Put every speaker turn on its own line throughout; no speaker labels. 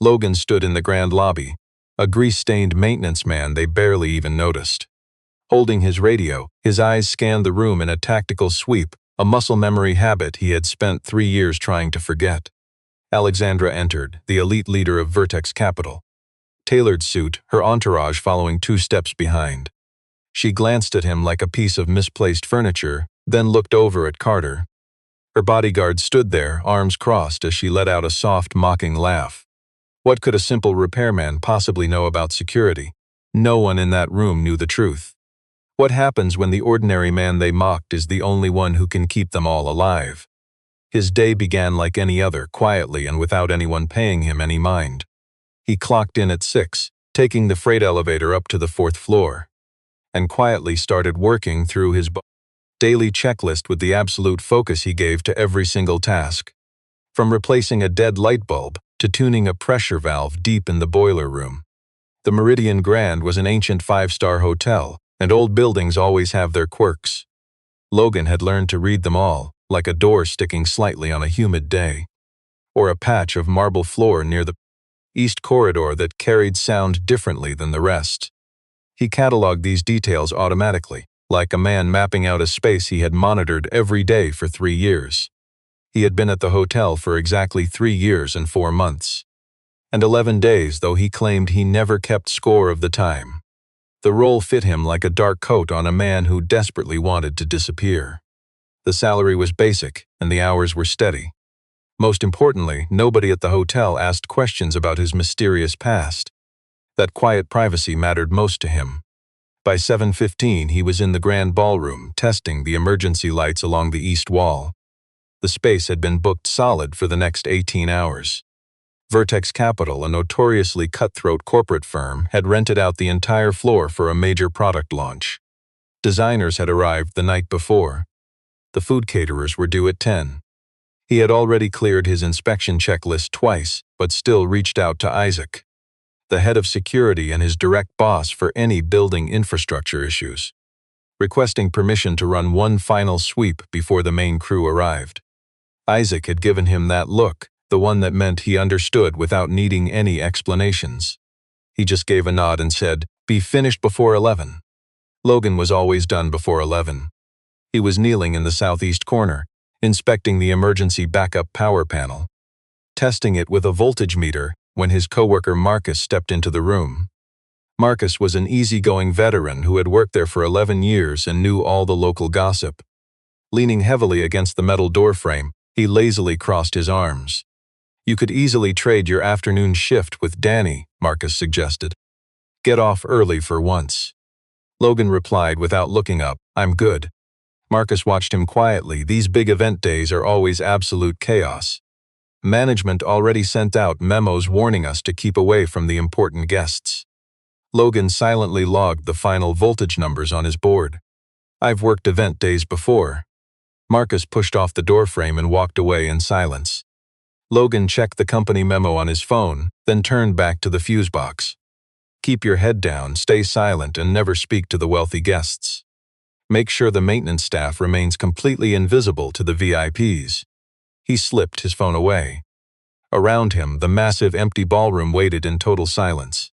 Logan stood in the grand lobby, a grease-stained maintenance man they barely even noticed. Holding his radio, his eyes scanned the room in a tactical sweep, a muscle memory habit he had spent 3 years trying to forget. Alexandra entered, the elite leader of Vertex Capital. Tailored suit, her entourage following 2 steps behind. She glanced at him like a piece of misplaced furniture, then looked over at Carter. Her bodyguard stood there, arms crossed, as she let out a soft, mocking laugh. What could a simple repairman possibly know about security? No one in that room knew the truth. What happens when the ordinary man they mocked is the only one who can keep them all alive? His day began like any other, quietly and without anyone paying him any mind. He clocked in at 6, taking the freight elevator up to the 4th floor, and quietly started working through his daily checklist with the absolute focus he gave to every single task. From replacing a dead light bulb to tuning a pressure valve deep in the boiler room. The Meridian Grand was an ancient 5-star hotel, and old buildings always have their quirks. Logan had learned to read them all, like a door sticking slightly on a humid day, or a patch of marble floor near the east corridor that carried sound differently than the rest. He cataloged these details automatically, like a man mapping out a space he had monitored every day for 3 years. He had been at the hotel for exactly 3 years and 4 months. And 11 days, though he claimed he never kept score of the time. The role fit him like a dark coat on a man who desperately wanted to disappear. The salary was basic, and the hours were steady. Most importantly, nobody at the hotel asked questions about his mysterious past. That quiet privacy mattered most to him. By 7:15, he was in the grand ballroom, testing the emergency lights along the east wall. The space had been booked solid for the next 18 hours. Vertex Capital, a notoriously cutthroat corporate firm, had rented out the entire floor for a major product launch. Designers had arrived the night before. The food caterers were due at 10. He had already cleared his inspection checklist twice, but still reached out to Isaac, the head of security and his direct boss for any building infrastructure issues, requesting permission to run one final sweep before the main crew arrived. Isaac had given him that look, the one that meant he understood without needing any explanations. He just gave a nod and said, "Be finished before 11." Logan was always done before 11. He was kneeling in the southeast corner, inspecting the emergency backup power panel, testing it with a voltage meter when his coworker Marcus stepped into the room. Marcus was an easygoing veteran who had worked there for 11 years and knew all the local gossip. Leaning heavily against the metal doorframe, he lazily crossed his arms. "You could easily trade your afternoon shift with Danny," Marcus suggested. "Get off early for once." Logan replied without looking up, "I'm good." Marcus watched him quietly. These big event days are always absolute chaos. Management already sent out memos warning us to keep away from the important guests. Logan silently logged the final voltage numbers on his board. "I've worked event days before." Marcus pushed off the doorframe and walked away in silence. Logan checked the company memo on his phone, then turned back to the fuse box. "Keep your head down, stay silent, and never speak to the wealthy guests. Make sure the maintenance staff remains completely invisible to the VIPs." He slipped his phone away. Around him, the massive empty ballroom waited in total silence.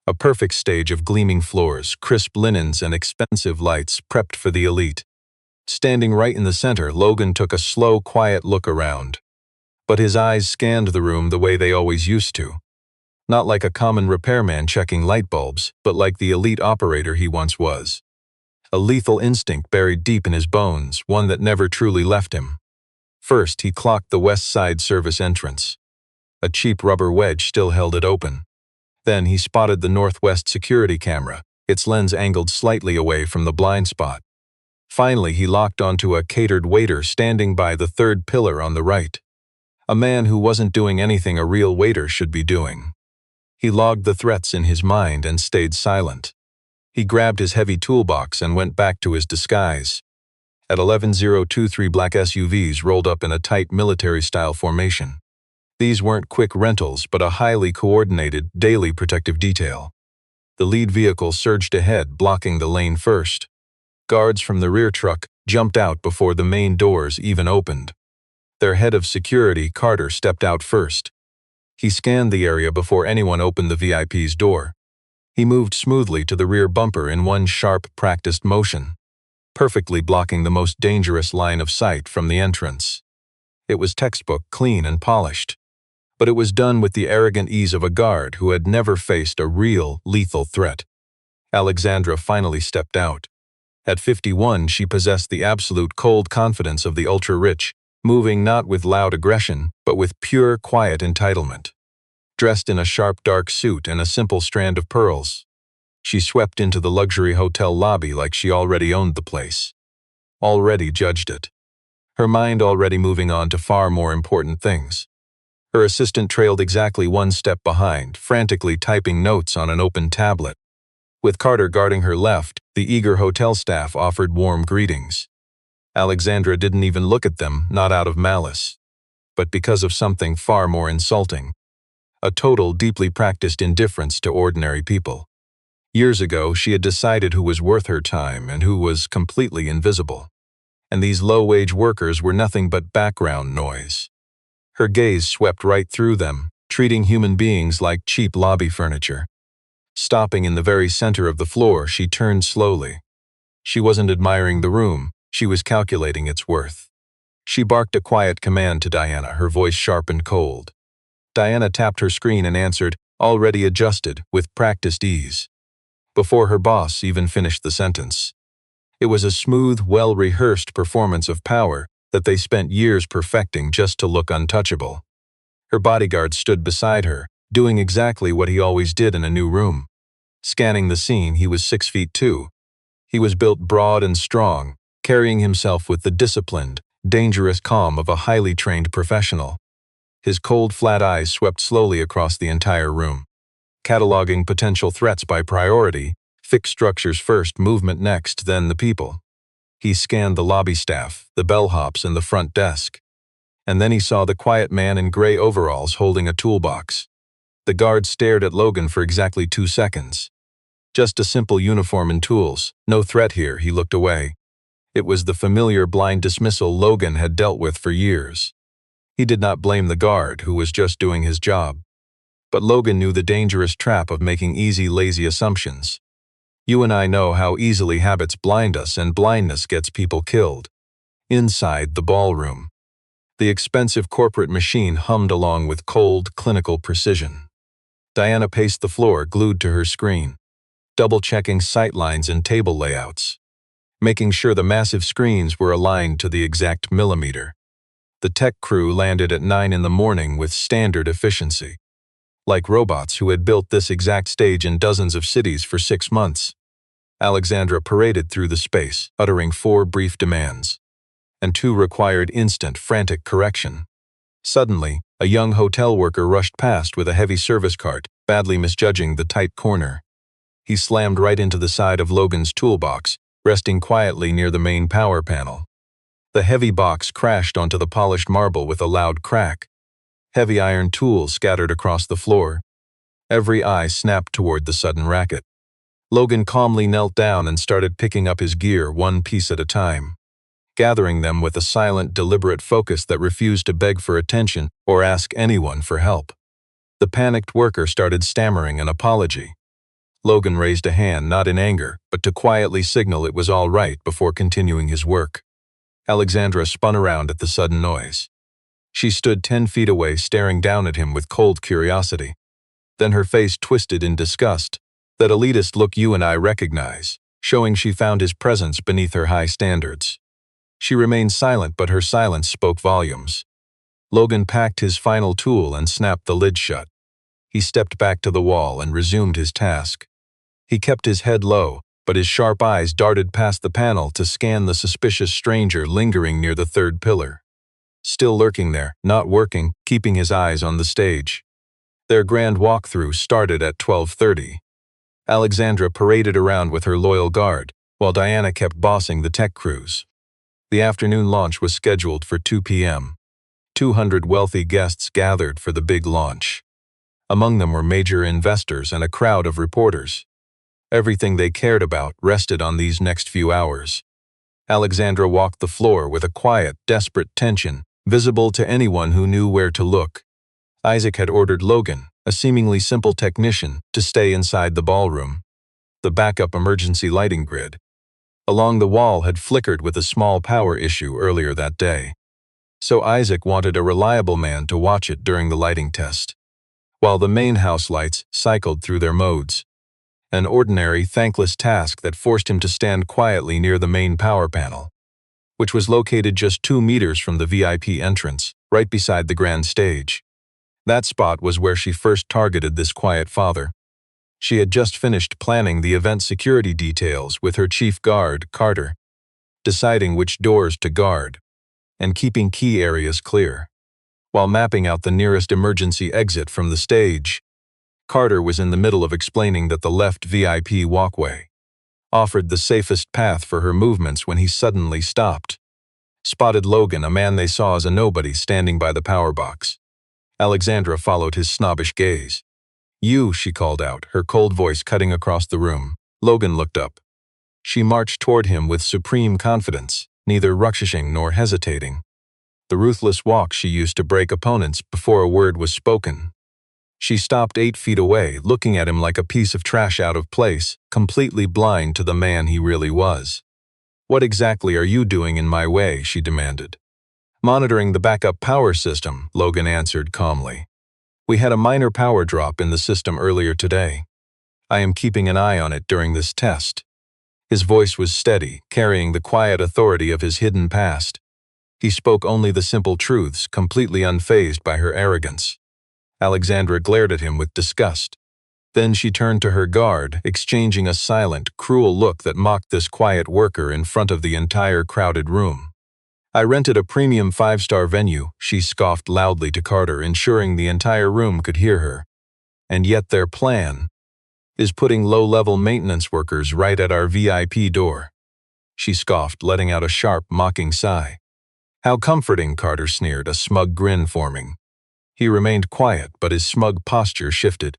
A perfect stage of gleaming floors, crisp linens, and expensive lights prepped for the elite. Standing right in the center, Logan took a slow, quiet look around. But his eyes scanned the room the way they always used to. Not like a common repairman checking light bulbs, but like the elite operator he once was. A lethal instinct buried deep in his bones, one that never truly left him. First, he clocked the west side service entrance. A cheap rubber wedge still held it open. Then he spotted the northwest security camera, its lens angled slightly away from the blind spot. Finally, he locked onto a catered waiter standing by the third pillar on the right. A man who wasn't doing anything a real waiter should be doing. He logged the threats in his mind and stayed silent. He grabbed his heavy toolbox and went back to his disguise. At 11:023, black SUVs rolled up in a tight military-style formation. These weren't quick rentals, but a highly coordinated, daily protective detail. The lead vehicle surged ahead, blocking the lane first. Guards from the rear truck jumped out before the main doors even opened. Their head of security, Carter, stepped out first. He scanned the area before anyone opened the VIP's door. He moved smoothly to the rear bumper in one sharp, practiced motion, perfectly blocking the most dangerous line of sight from the entrance. It was textbook, clean and polished, but it was done with the arrogant ease of a guard who had never faced a real, lethal threat. Alexandra finally stepped out. At 51, she possessed the absolute cold confidence of the ultra-rich, moving not with loud aggression, but with pure, quiet entitlement. Dressed in a sharp dark suit and a simple strand of pearls, she swept into the luxury hotel lobby like she already owned the place, already judged it, her mind already moving on to far more important things. Her assistant trailed exactly one step behind, frantically typing notes on an open tablet. With Carter guarding her left, the eager hotel staff offered warm greetings. Alexandra didn't even look at them, not out of malice, but because of something far more insulting. A total, deeply practiced indifference to ordinary people. Years ago, she had decided who was worth her time and who was completely invisible. And these low-wage workers were nothing but background noise. Her gaze swept right through them, treating human beings like cheap lobby furniture. Stopping in the very center of the floor, she turned slowly. She wasn't admiring the room, she was calculating its worth. She barked a quiet command to Diana, her voice sharp and cold. Diana tapped her screen and answered, already adjusted, with practiced ease, before her boss even finished the sentence. It was a smooth, well-rehearsed performance of power that they spent years perfecting just to look untouchable. Her bodyguard stood beside her, doing exactly what he always did in a new room. Scanning the scene, he was 6'2". He was built broad and strong, carrying himself with the disciplined, dangerous calm of a highly trained professional. His cold, flat eyes swept slowly across the entire room, cataloging potential threats by priority, fixed structures first, movement next, then the people. He scanned the lobby staff, the bellhops, and the front desk. And then he saw the quiet man in gray overalls holding a toolbox. The guard stared at Logan for exactly 2 seconds. Just a simple uniform and tools, no threat here, he looked away. It was the familiar blind dismissal Logan had dealt with for years. He did not blame the guard, who was just doing his job. But Logan knew the dangerous trap of making easy, lazy assumptions. You and I know how easily habits blind us, and blindness gets people killed. Inside the ballroom, the expensive corporate machine hummed along with cold, clinical precision. Diana paced the floor, glued to her screen, double-checking sightlines and table layouts, making sure the massive screens were aligned to the exact millimeter. The tech crew landed at 9 in the morning with standard efficiency, like robots who had built this exact stage in dozens of cities for 6 months. Alexandra paraded through the space, uttering 4 brief demands, and 2 required instant, frantic correction. Suddenly, a young hotel worker rushed past with a heavy service cart, badly misjudging the tight corner. He slammed right into the side of Logan's toolbox, resting quietly near the main power panel. The heavy box crashed onto the polished marble with a loud crack. Heavy iron tools scattered across the floor. Every eye snapped toward the sudden racket. Logan calmly knelt down and started picking up his gear one piece at a time, gathering them with a silent, deliberate focus that refused to beg for attention or ask anyone for help. The panicked worker started stammering an apology. Logan raised a hand, not in anger, but to quietly signal it was all right before continuing his work. Alexandra spun around at the sudden noise. She stood 10 feet away, staring down at him with cold curiosity. Then her face twisted in disgust, that elitist look you and I recognize, showing she found his presence beneath her high standards. She remained silent, but her silence spoke volumes. Logan packed his final tool and snapped the lid shut. He stepped back to the wall and resumed his task. He kept his head low, but his sharp eyes darted past the panel to scan the suspicious stranger lingering near the 3rd pillar. Still lurking there, not working, keeping his eyes on the stage. Their grand walkthrough started at 12:30. Alexandra paraded around with her loyal guard, while Diana kept bossing the tech crews. The afternoon launch was scheduled for 2 p.m. 200 wealthy guests gathered for the big launch. Among them were major investors and a crowd of reporters. Everything they cared about rested on these next few hours. Alexandra walked the floor with a quiet, desperate tension, visible to anyone who knew where to look. Isaac had ordered Logan, a seemingly simple technician, to stay inside the ballroom. The backup emergency lighting grid along the wall had flickered with a small power issue earlier that day, so Isaac wanted a reliable man to watch it during the lighting test, while the main house lights cycled through their modes. An ordinary, thankless task that forced him to stand quietly near the main power panel, which was located just 2 meters from the VIP entrance, right beside the grand stage. That spot was where she first targeted this quiet father. She had just finished planning the event security details with her chief guard, Carter, deciding which doors to guard and keeping key areas clear. While mapping out the nearest emergency exit from the stage, Carter was in the middle of explaining that the left VIP walkway offered the safest path for her movements when he suddenly stopped. Spotted Logan, a man they saw as a nobody, standing by the power box. Alexandra followed his snobbish gaze. "You," she called out, her cold voice cutting across the room. Logan looked up. She marched toward him with supreme confidence, neither rushing nor hesitating. The ruthless walk she used to break opponents before a word was spoken. She stopped 8 feet away, looking at him like a piece of trash out of place, completely blind to the man he really was. "What exactly are you doing in my way?" she demanded. "Monitoring the backup power system," Logan answered calmly. "We had a minor power drop in the system earlier today. I am keeping an eye on it during this test." His voice was steady, carrying the quiet authority of his hidden past. He spoke only the simple truths, completely unfazed by her arrogance. Alexandra glared at him with disgust. Then she turned to her guard, exchanging a silent, cruel look that mocked this quiet worker in front of the entire crowded room. "I rented a premium 5-star venue," she scoffed loudly to Carter, ensuring the entire room could hear her. "And yet their plan is putting low-level maintenance workers right at our VIP door." She scoffed, letting out a sharp, mocking sigh. "How comforting," Carter sneered, a smug grin forming. He remained quiet, but his smug posture shifted.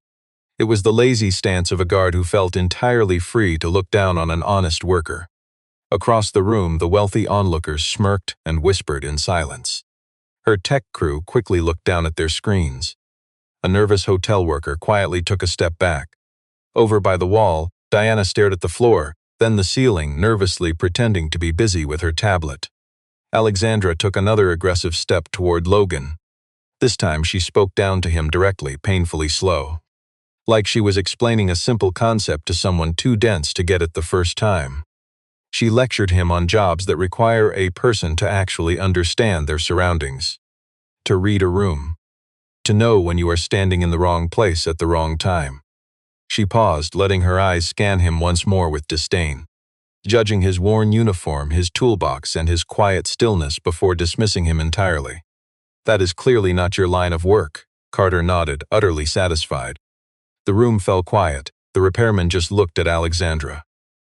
It was the lazy stance of a guard who felt entirely free to look down on an honest worker. Across the room, the wealthy onlookers smirked and whispered in silence. Her tech crew quickly looked down at their screens. A nervous hotel worker quietly took a step back. Over by the wall, Diana stared at the floor, then the ceiling, nervously pretending to be busy with her tablet. Alexandra took another aggressive step toward Logan. This time she spoke down to him directly, painfully slow, like she was explaining a simple concept to someone too dense to get it the first time. She lectured him on jobs that require a person to actually understand their surroundings, to read a room, to know when you are standing in the wrong place at the wrong time. She paused, letting her eyes scan him once more with disdain, judging his worn uniform, his toolbox, and his quiet stillness before dismissing him entirely. "That is clearly not your line of work," Carter nodded, utterly satisfied. The room fell quiet. The repairman just looked at Alexandra,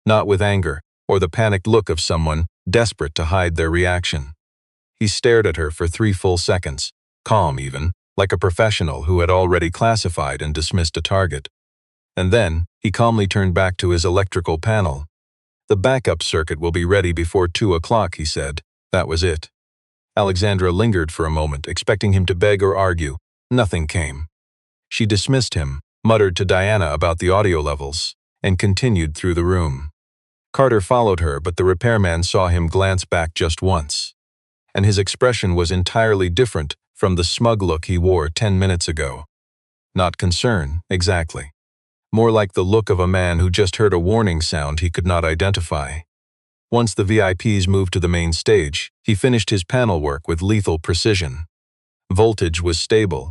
not with anger, or the panicked look of someone desperate to hide their reaction. He stared at her for 3 full seconds, calm even, like a professional who had already classified and dismissed a target. And then, he calmly turned back to his electrical panel. "The backup circuit will be ready before 2 o'clock, he said. That was it. Alexandra lingered for a moment, expecting him to beg or argue. Nothing came. She dismissed him, muttered to Diana about the audio levels, and continued through the room. Carter followed her, but the repairman saw him glance back just once, and his expression was entirely different from the smug look he wore 10 minutes ago. Not concern, exactly. More like the look of a man who just heard a warning sound he could not identify. Once the VIPs moved to the main stage, he finished his panel work with lethal precision. Voltage was stable.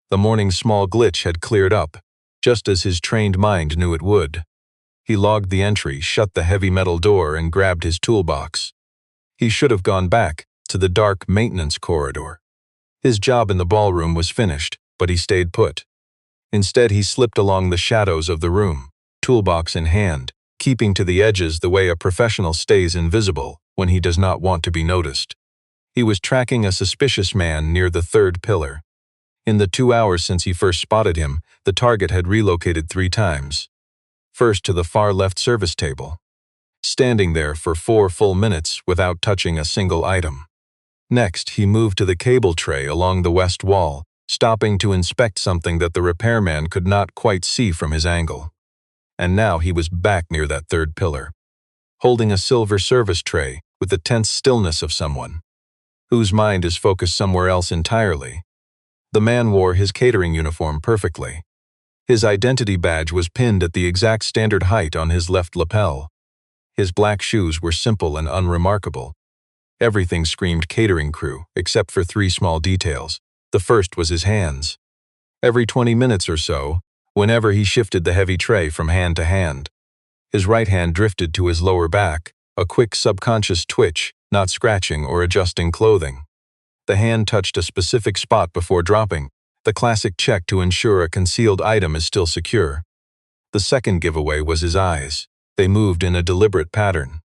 The morning's small glitch had cleared up, just as his trained mind knew it would. He logged the entry, shut the heavy metal door, and grabbed his toolbox. He should have gone back to the dark maintenance corridor. His job in the ballroom was finished, but he stayed put. Instead, he slipped along the shadows of the room, toolbox in hand, keeping to the edges the way a professional stays invisible when he does not want to be noticed. He was tracking a suspicious man near the 3rd pillar. In the 2 hours since he first spotted him, the target had relocated 3 times. First to the far left service table, standing there for 4 full minutes without touching a single item. Next, he moved to the cable tray along the west wall, stopping to inspect something that the repairman could not quite see from his angle. And now he was back near that third pillar, holding a silver service tray with the tense stillness of someone whose mind is focused somewhere else entirely. The man wore his catering uniform perfectly. His identity badge was pinned at the exact standard height on his left lapel. His black shoes were simple and unremarkable. Everything screamed catering crew, except for three small details. The first was his hands. Every 20 minutes or so, whenever he shifted the heavy tray from hand to hand, his right hand drifted to his lower back, a quick subconscious twitch, not scratching or adjusting clothing. The hand touched a specific spot before dropping, the classic check to ensure a concealed item is still secure. The second giveaway was his eyes. They moved in a deliberate pattern.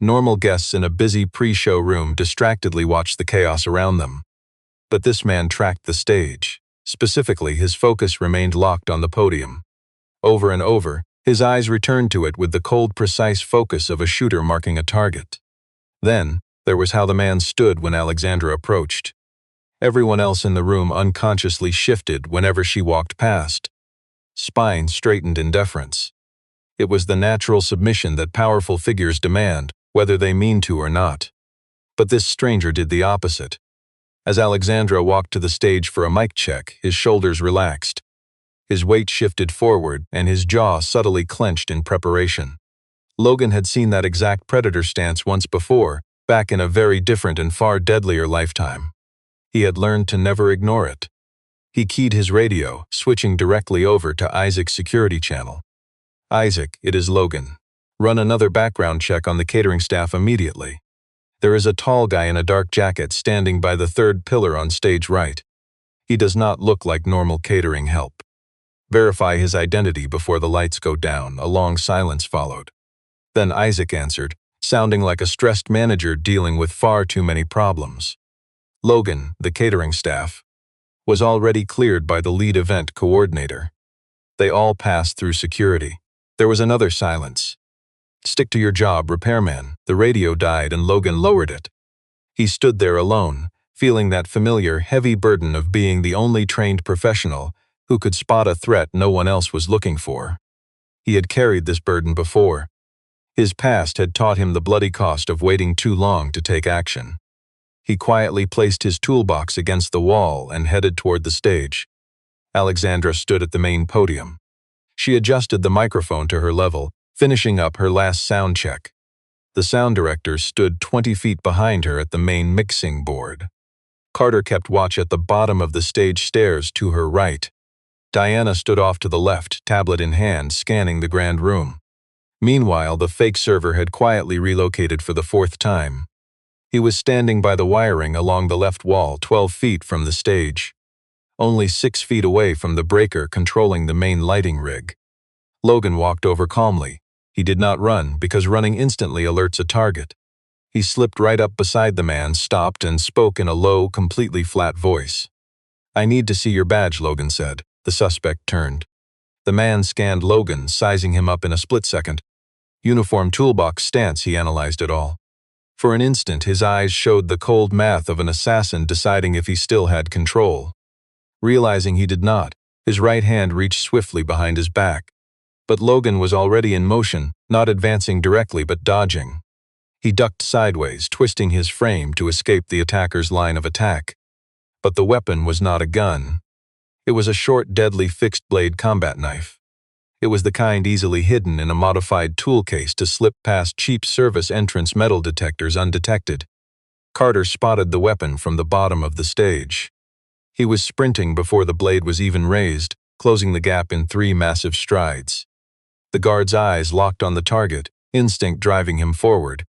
Normal guests in a busy pre-show room distractedly watched the chaos around them. But this man tracked the stage. Specifically, his focus remained locked on the podium. Over and over, his eyes returned to it with the cold, precise focus of a shooter marking a target. Then, there was how the man stood when Alexandra approached. Everyone else in the room unconsciously shifted whenever she walked past. Spine straightened in deference. It was the natural submission that powerful figures demand, whether they mean to or not. But this stranger did the opposite. As Alexandra walked to the stage for a mic check, his shoulders relaxed. His weight shifted forward and his jaw subtly clenched in preparation. Logan had seen that exact predator stance once before, back in a very different and far deadlier lifetime. He had learned to never ignore it. He keyed his radio, switching directly over to Isaac's security channel. "Isaac, it is Logan. Run another background check on the catering staff immediately. There is a tall guy in a dark jacket standing by the third pillar on stage right. He does not look like normal catering help. Verify his identity before the lights go down." A long silence followed. Then Isaac answered, sounding like a stressed manager dealing with far too many problems. Logan, the catering staff, was already cleared by the lead event coordinator. They all passed through security. There was another silence. "Stick to your job, repairman." The radio died and Logan lowered it. He stood there alone, feeling that familiar, heavy burden of being the only trained professional who could spot a threat no one else was looking for. He had carried this burden before. His past had taught him the bloody cost of waiting too long to take action. He quietly placed his toolbox against the wall and headed toward the stage. Alexandra stood at the main podium. She adjusted the microphone to her level, finishing up her last sound check. The sound director stood 20 feet behind her at the main mixing board. Carter kept watch at the bottom of the stage stairs to her right. Diana stood off to the left, tablet in hand, scanning the grand room. Meanwhile, the fake server had quietly relocated for the fourth time. He was standing by the wiring along the left wall, 12 feet from the stage, only 6 feet away from the breaker controlling the main lighting rig. Logan walked over calmly. He did not run, because running instantly alerts a target. He slipped right up beside the man, stopped, and spoke in a low, completely flat voice. "I need to see your badge," Logan said. The suspect turned. The man scanned Logan, sizing him up in a split second. Uniform toolbox stance, he analyzed it all. For an instant, his eyes showed the cold math of an assassin deciding if he still had control. Realizing he did not, his right hand reached swiftly behind his back. But Logan was already in motion, not advancing directly but dodging. He ducked sideways, twisting his frame to escape the attacker's line of attack. But the weapon was not a gun. It was a short, deadly fixed-blade combat knife. It was the kind easily hidden in a modified tool case to slip past cheap service entrance metal detectors undetected. Carter spotted the weapon from the bottom of the stage. He was sprinting before the blade was even raised, closing the gap in 3 massive strides. The guard's eyes locked on the target, instinct driving him forward.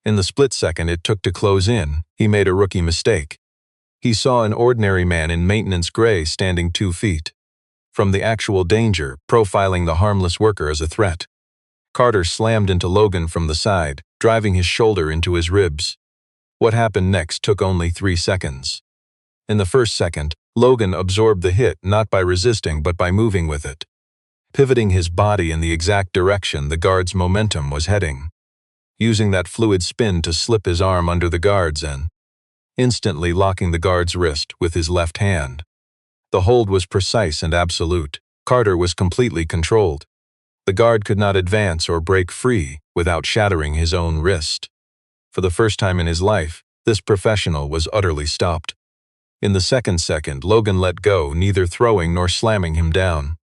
In the split second it took to close in, he made a rookie mistake. He saw an ordinary man in maintenance gray standing 2 feet from the actual danger, profiling the harmless worker as a threat. Carter slammed into Logan from the side, driving his shoulder into his ribs. What happened next took only 3 seconds. In the first second, Logan absorbed the hit not by resisting but by moving with it, pivoting his body in the exact direction the guard's momentum was heading, using that fluid spin to slip his arm under the guard's and instantly locking the guard's wrist with his left hand. The hold was precise and absolute. Carter was completely controlled. The guard could not advance or break free without shattering his own wrist. For the first time in his life, this professional was utterly stopped. In the second, Logan let go, neither throwing nor slamming him down,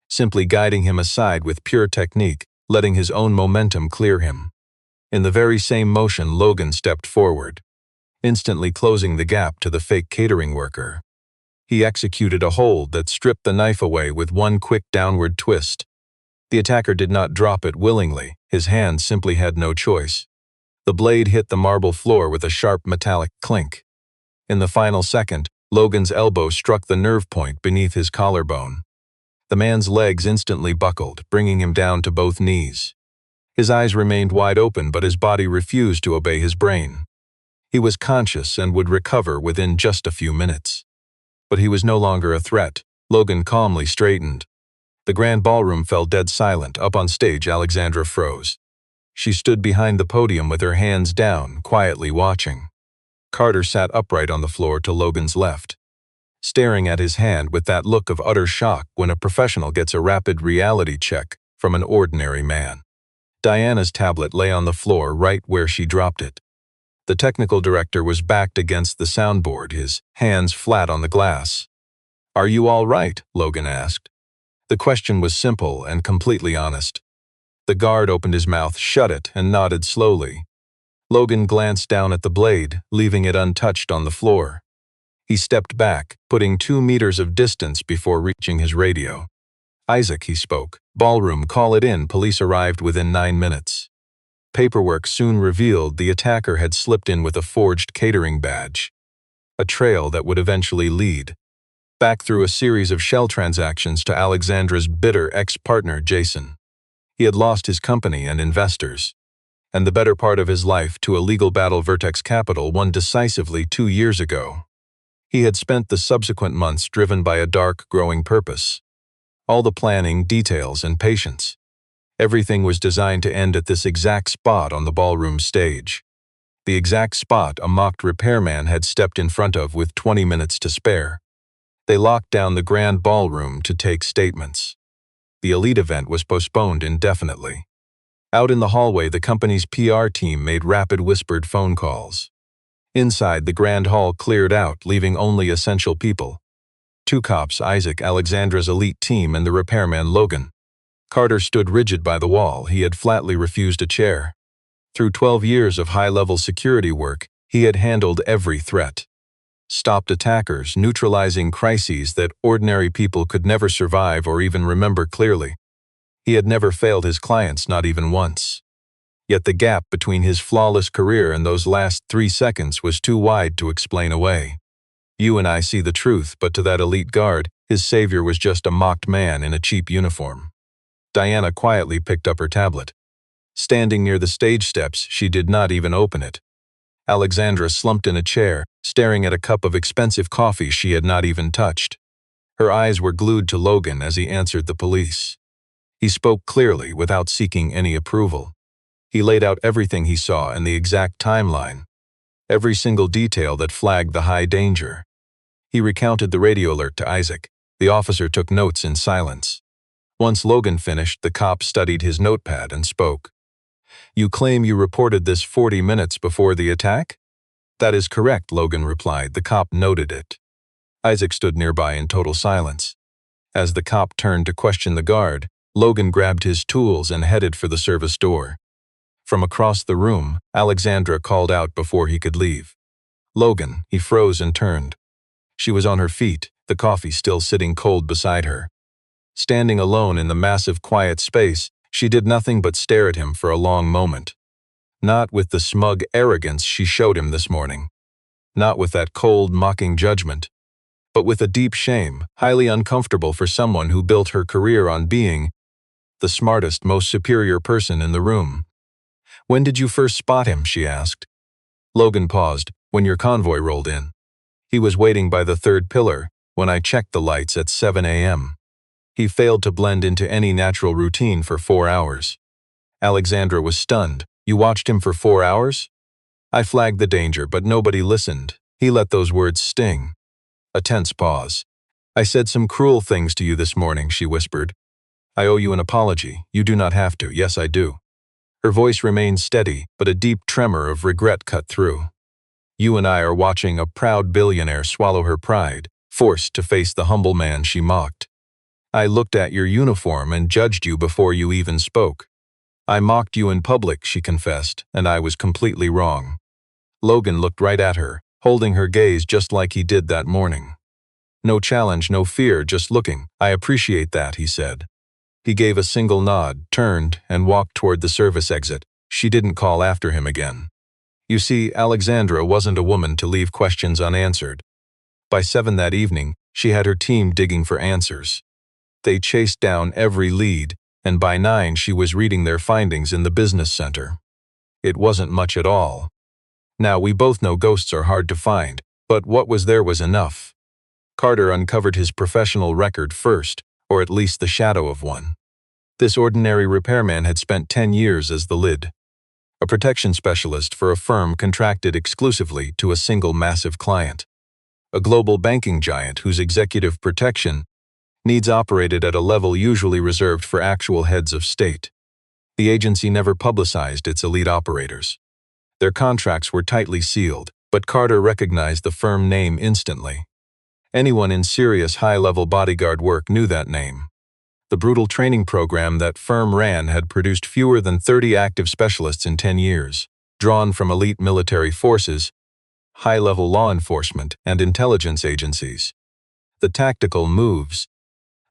simply guiding him aside with pure technique, letting his own momentum clear him. In the very same motion, Logan stepped forward, instantly closing the gap to the fake catering worker. He executed a hold that stripped the knife away with one quick downward twist. The attacker did not drop it willingly, his hand simply had no choice. The blade hit the marble floor with a sharp metallic clink. In the final second, Logan's elbow struck the nerve point beneath his collarbone. The man's legs instantly buckled, bringing him down to both knees. His eyes remained wide open, but his body refused to obey his brain. He was conscious and would recover within just a few minutes. But he was no longer a threat. Logan calmly straightened. The grand ballroom fell dead silent. Up on stage, Alexandra froze. She stood behind the podium with her hands down, quietly watching. Carter sat upright on the floor to Logan's left, staring at his hand with that look of utter shock when a professional gets a rapid reality check from an ordinary man. Diana's tablet lay on the floor right where she dropped it. The technical director was backed against the soundboard, his hands flat on the glass. "Are you all right?" Logan asked. The question was simple and completely honest. The guard opened his mouth, shut it, and nodded slowly. Logan glanced down at the blade, leaving it untouched on the floor. He stepped back, putting 2 meters of distance before reaching his radio. "Isaac," he spoke. "Ballroom, call it in." Police arrived within 9 minutes. Paperwork soon revealed the attacker had slipped in with a forged catering badge, a trail that would eventually lead back through a series of shell transactions to Alexandra's bitter ex-partner, Jason. He had lost his company and investors, and the better part of his life to a legal battle Vertex Capital won decisively 2 years ago. He had spent the subsequent months driven by a dark, growing purpose. All the planning, details, and patience. Everything was designed to end at this exact spot on the ballroom stage. The exact spot a mocked repairman had stepped in front of with 20 minutes to spare. They locked down the grand ballroom to take statements. The elite event was postponed indefinitely. Out in the hallway, the company's PR team made rapid whispered phone calls. Inside, the grand hall cleared out, leaving only essential people. 2 cops, Isaac, Alexandra's elite team, and the repairman Logan. Carter stood rigid by the wall. He had flatly refused a chair. Through 12 years of high-level security work, he had handled every threat. Stopped attackers, neutralizing crises that ordinary people could never survive or even remember clearly. He had never failed his clients, not even once. Yet the gap between his flawless career and those last 3 seconds was too wide to explain away. You and I see the truth, but to that elite guard, his savior was just a mocked man in a cheap uniform. Diana quietly picked up her tablet. Standing near the stage steps, she did not even open it. Alexandra slumped in a chair, staring at a cup of expensive coffee she had not even touched. Her eyes were glued to Logan as he answered the police. He spoke clearly, without seeking any approval. He laid out everything he saw and the exact timeline, every single detail that flagged the high danger. He recounted the radio alert to Isaac. The officer took notes in silence. Once Logan finished, the cop studied his notepad and spoke. "You claim you reported this 40 minutes before the attack?" "That is correct," Logan replied. The cop noted it. Isaac stood nearby in total silence. As the cop turned to question the guard, Logan grabbed his tools and headed for the service door. From across the room, Alexandra called out before he could leave. "Logan." He froze and turned. She was on her feet, the coffee still sitting cold beside her. Standing alone in the massive, quiet space, she did nothing but stare at him for a long moment. Not with the smug arrogance she showed him this morning. Not with that cold, mocking judgment. But with a deep shame, highly uncomfortable for someone who built her career on being the smartest, most superior person in the room. "When did you first spot him?" she asked. Logan paused. "When your convoy rolled in. He was waiting by the 3rd pillar when I checked the lights at 7 a.m. He failed to blend into any natural routine for 4 hours. Alexandra was stunned. "You watched him for 4 hours?" "I flagged the danger, but nobody listened." He let those words sting. A tense pause. "I said some cruel things to you this morning," she whispered. "I owe you an apology. You do not have to. Yes, I do." Her voice remained steady, but a deep tremor of regret cut through. "You and I are watching a proud billionaire swallow her pride, forced to face the humble man she mocked. I looked at your uniform and judged you before you even spoke. I mocked you in public," she confessed, "and I was completely wrong." Logan looked right at her, holding her gaze just like he did that morning. "No challenge, no fear, just looking. I appreciate that," he said. He gave a single nod, turned, and walked toward the service exit. She didn't call after him again. You see, Alexandra wasn't a woman to leave questions unanswered. By 7 that evening, she had her team digging for answers. They chased down every lead, and by 9 she was reading their findings in the business center. It wasn't much at all. Now, we both know ghosts are hard to find, but what was there was enough. Carter uncovered his professional record first, or at least the shadow of one. This ordinary repairman had spent 10 years as the lid. A protection specialist for a firm contracted exclusively to a single massive client. A global banking giant whose executive protection needs operated at a level usually reserved for actual heads of state. The agency never publicized its elite operators. Their contracts were tightly sealed, but Carter recognized the firm name instantly. Anyone in serious high-level bodyguard work knew that name. The brutal training program that firm ran had produced fewer than 30 active specialists in 10 years, drawn from elite military forces, high-level law enforcement, and intelligence agencies. The tactical moves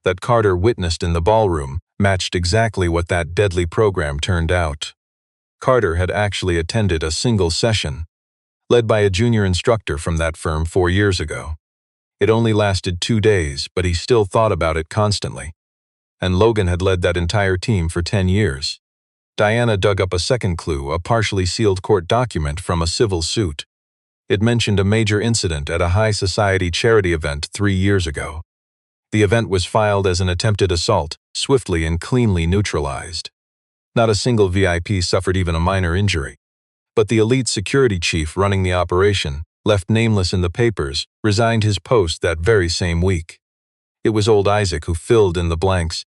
that Carter witnessed in the ballroom matched exactly what that deadly program turned out. Carter had actually attended a single session, led by a junior instructor from that firm 4 years ago. It only lasted 2 days, but he still thought about it constantly. And Logan had led that entire team for 10 years. Diana dug up a second clue, a partially sealed court document from a civil suit. It mentioned a major incident at a high society charity event 3 years ago. The event was filed as an attempted assault, swiftly and cleanly neutralized. Not a single VIP suffered even a minor injury. But the elite security chief running the operation, left nameless in the papers, resigned his post that very same week. It was old Isaac who filled in the blanks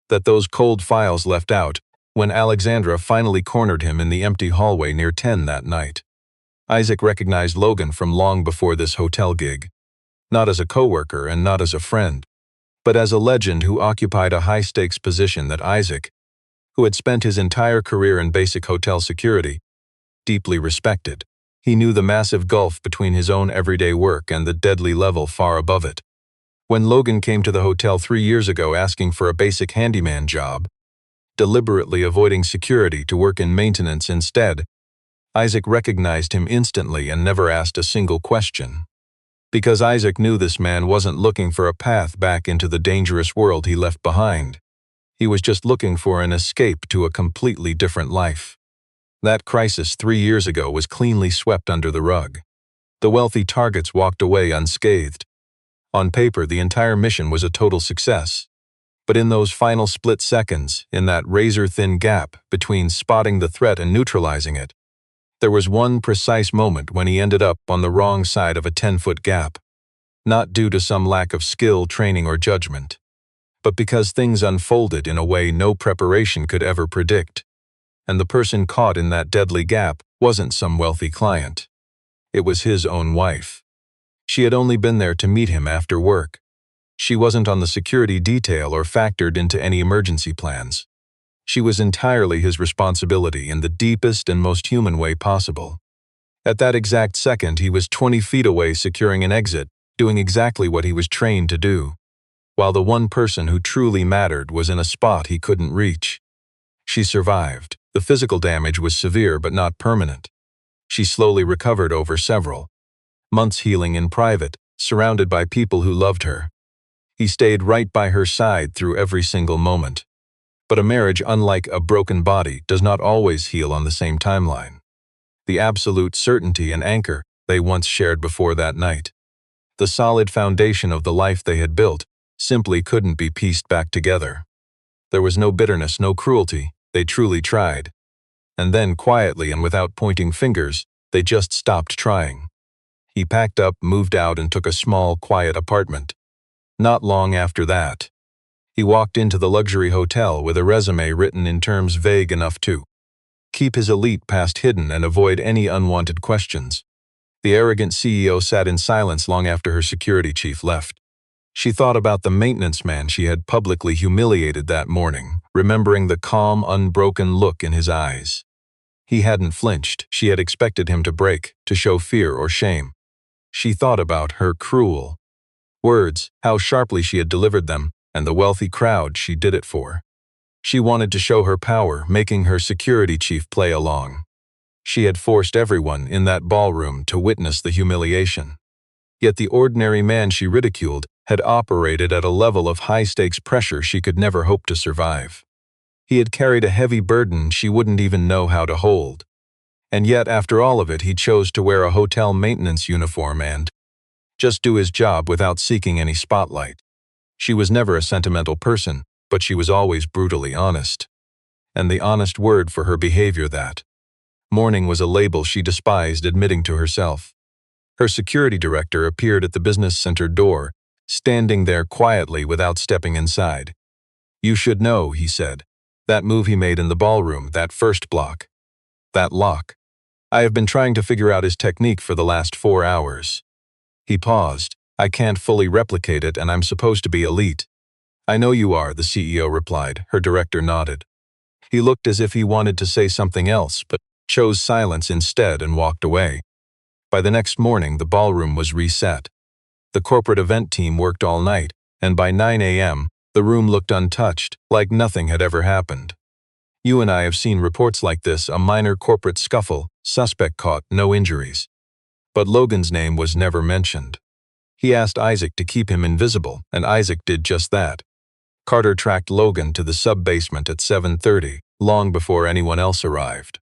that those cold files left out when Alexandra finally cornered him in the empty hallway near 10 that night. Isaac recognized Logan from long before this hotel gig. Not as a coworker and not as a friend, but as a legend who occupied a high-stakes position that Isaac, who had spent his entire career in basic hotel security, deeply respected. He knew the massive gulf between his own everyday work and the deadly level far above it. When Logan came to the hotel 3 years ago asking for a basic handyman job, deliberately avoiding security to work in maintenance instead, Isaac recognized him instantly and never asked a single question. Because Isaac knew this man wasn't looking for a path back into the dangerous world he left behind. He was just looking for an escape to a completely different life. That crisis 3 years ago was cleanly swept under the rug. The wealthy targets walked away unscathed. On paper, the entire mission was a total success. But in those final split seconds, in that razor-thin gap between spotting the threat and neutralizing it, there was one precise moment when he ended up on the wrong side of a 10-foot gap. Not due to some lack of skill, training, or judgment, but because things unfolded in a way no preparation could ever predict. And the person caught in that deadly gap wasn't some wealthy client. It was his own wife. She had only been there to meet him after work. She wasn't on the security detail or factored into any emergency plans. She was entirely his responsibility in the deepest and most human way possible. At that exact second, he was 20 feet away securing an exit, doing exactly what he was trained to do, while the one person who truly mattered was in a spot he couldn't reach. She survived. The physical damage was severe but not permanent. She slowly recovered over several months, healing in private, surrounded by people who loved her. He stayed right by her side through every single moment. But a marriage, unlike a broken body, does not always heal on the same timeline. The absolute certainty and anchor they once shared before that night, the solid foundation of the life they had built, simply couldn't be pieced back together. There was no bitterness, no cruelty. They truly tried. And then, quietly and without pointing fingers, they just stopped trying. He packed up, moved out, and took a small, quiet apartment. Not long after that, he walked into the luxury hotel with a resume written in terms vague enough to keep his elite past hidden and avoid any unwanted questions. The arrogant CEO sat in silence long after her security chief left. She thought about the maintenance man she had publicly humiliated that morning, remembering the calm, unbroken look in his eyes. He hadn't flinched. She had expected him to break, to show fear or shame. She thought about her cruel words, how sharply she had delivered them, and the wealthy crowd she did it for. She wanted to show her power, making her security chief play along. She had forced everyone in that ballroom to witness the humiliation. Yet the ordinary man she ridiculed had operated at a level of high-stakes pressure she could never hope to survive. He had carried a heavy burden she wouldn't even know how to hold. And yet, after all of it, he chose to wear a hotel maintenance uniform and just do his job without seeking any spotlight. She was never a sentimental person, but she was always brutally honest. And the honest word for her behavior that morning was a label she despised admitting to herself. Her security director appeared at the business center door, standing there quietly without stepping inside. "You should know," he said. "That move he made in the ballroom, that first block. That lock. I have been trying to figure out his technique for the last 4 hours." He paused. "I can't fully replicate it, and I'm supposed to be elite." "I know you are," the CEO replied. Her director nodded. He looked as if he wanted to say something else, but chose silence instead and walked away. By the next morning, the ballroom was reset. The corporate event team worked all night, and by 9 a.m., the room looked untouched, like nothing had ever happened. You and I have seen reports like this, a minor corporate scuffle, suspect caught, no injuries. But Logan's name was never mentioned. He asked Isaac to keep him invisible, and Isaac did just that. Carter tracked Logan to the sub-basement at 7:30, long before anyone else arrived.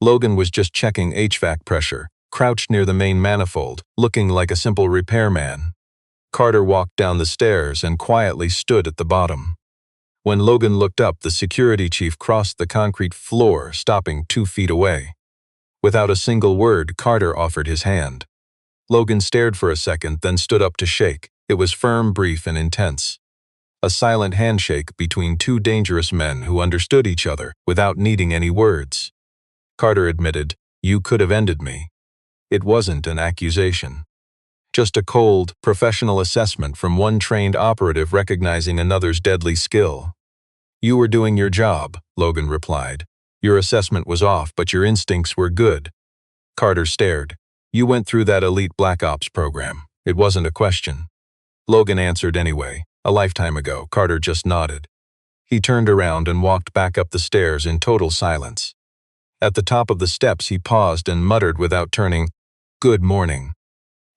Logan was just checking HVAC pressure, crouched near the main manifold, looking like a simple repairman. Carter walked down the stairs and quietly stood at the bottom. When Logan looked up, the security chief crossed the concrete floor, stopping 2 feet away. Without a single word, Carter offered his hand. Logan stared for a second, then stood up to shake. It was firm, brief, and intense. A silent handshake between two dangerous men who understood each other without needing any words. Carter admitted, "You could have ended me." It wasn't an accusation. Just a cold, professional assessment from one trained operative recognizing another's deadly skill. "You were doing your job," Logan replied. "Your assessment was off, but your instincts were good." Carter stared. "You went through that elite Black Ops program. It wasn't a question." Logan answered anyway. "A lifetime ago." Carter just nodded. He turned around and walked back up the stairs in total silence. At the top of the steps, he paused and muttered without turning, "Good morning."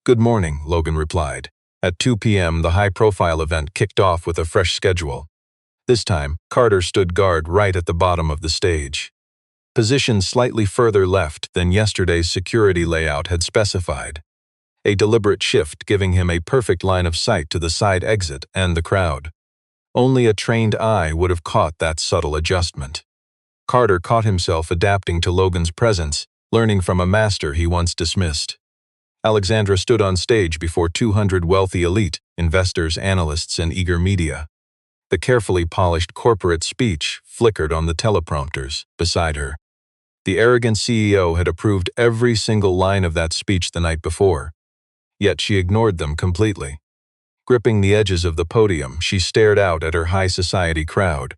"Good morning," Logan replied. At 2 p.m., the high-profile event kicked off with a fresh schedule. This time, Carter stood guard right at the bottom of the stage. Positioned slightly further left than yesterday's security layout had specified. A deliberate shift giving him a perfect line of sight to the side exit and the crowd. Only a trained eye would have caught that subtle adjustment. Carter caught himself adapting to Logan's presence, learning from a master he once dismissed. Alexandra stood on stage before 200 wealthy elite, investors, analysts, and eager media. The carefully polished corporate speech flickered on the teleprompters beside her. The arrogant CEO had approved every single line of that speech the night before, yet she ignored them completely. Gripping the edges of the podium, she stared out at her high society crowd.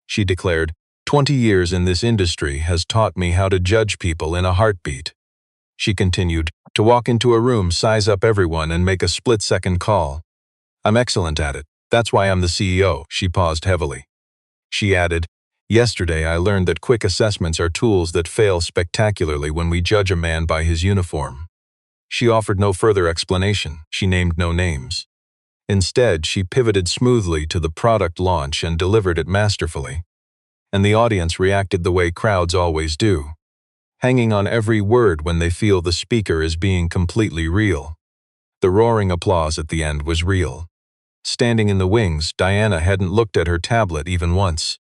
She declared, "20 years in this industry has taught me how to judge people in a heartbeat." She continued, "To walk into a room, size up everyone, and make a split-second call. I'm excellent at it. That's why I'm the CEO." She paused heavily. She added, "Yesterday I learned that quick assessments are tools that fail spectacularly when we judge a man by his uniform." She offered no further explanation. She named no names. Instead, she pivoted smoothly to the product launch and delivered it masterfully. And the audience reacted the way crowds always do, hanging on every word when they feel the speaker is being completely real. The roaring applause at the end was real. Standing in the wings, Diana hadn't looked at her tablet even once.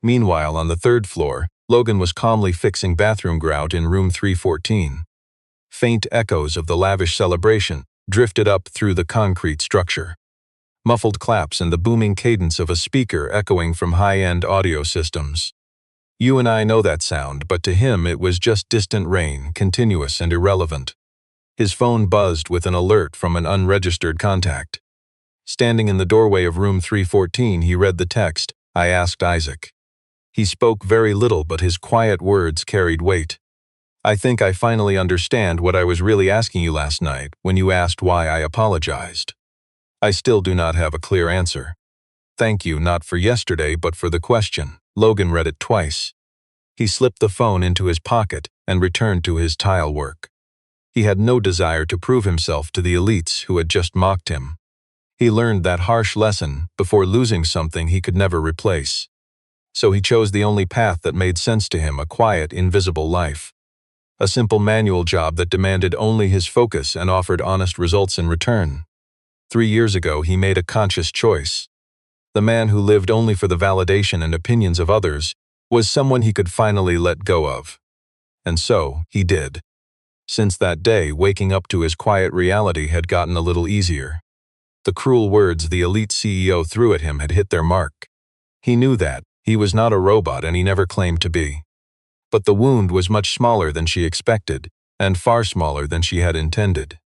Meanwhile, on the 3rd floor, Logan was calmly fixing bathroom grout in room 314. Faint echoes of the lavish celebration drifted up through the concrete structure. muffled claps and the booming cadence of a speaker echoing from high-end audio systems. You and I know that sound, but to him it was just distant rain, continuous and irrelevant. His phone buzzed with an alert from an unregistered contact. Standing in the doorway of room 314, he read the text, "I asked Isaac." He spoke very little, but his quiet words carried weight. "I think I finally understand what I was really asking you last night when you asked why I apologized. I still do not have a clear answer. Thank you not for yesterday but for the question." Logan read it twice. He slipped the phone into his pocket and returned to his tile work. He had no desire to prove himself to the elites who had just mocked him. He learned that harsh lesson before losing something he could never replace. So he chose the only path that made sense to him, a quiet, invisible life. A simple manual job that demanded only his focus and offered honest results in return. 3 years ago, he made a conscious choice. The man who lived only for the validation and opinions of others was someone he could finally let go of. And so, he did. Since that day, waking up to his quiet reality had gotten a little easier. The cruel words the elite CEO threw at him had hit their mark. He knew that. He was not a robot, and he never claimed to be. But the wound was much smaller than she expected, and far smaller than she had intended.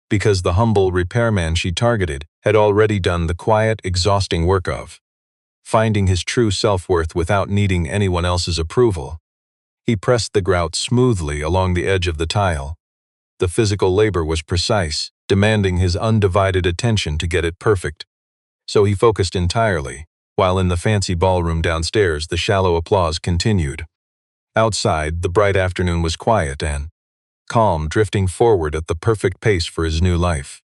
Because the humble repairman she targeted had already done the quiet, exhausting work of finding his true self-worth without needing anyone else's approval. He pressed the grout smoothly along the edge of the tile. The physical labor was precise, demanding his undivided attention to get it perfect. So he focused entirely, while in the fancy ballroom downstairs the shallow applause continued. Outside, the bright afternoon was quiet and calm, drifting forward at the perfect pace for his new life.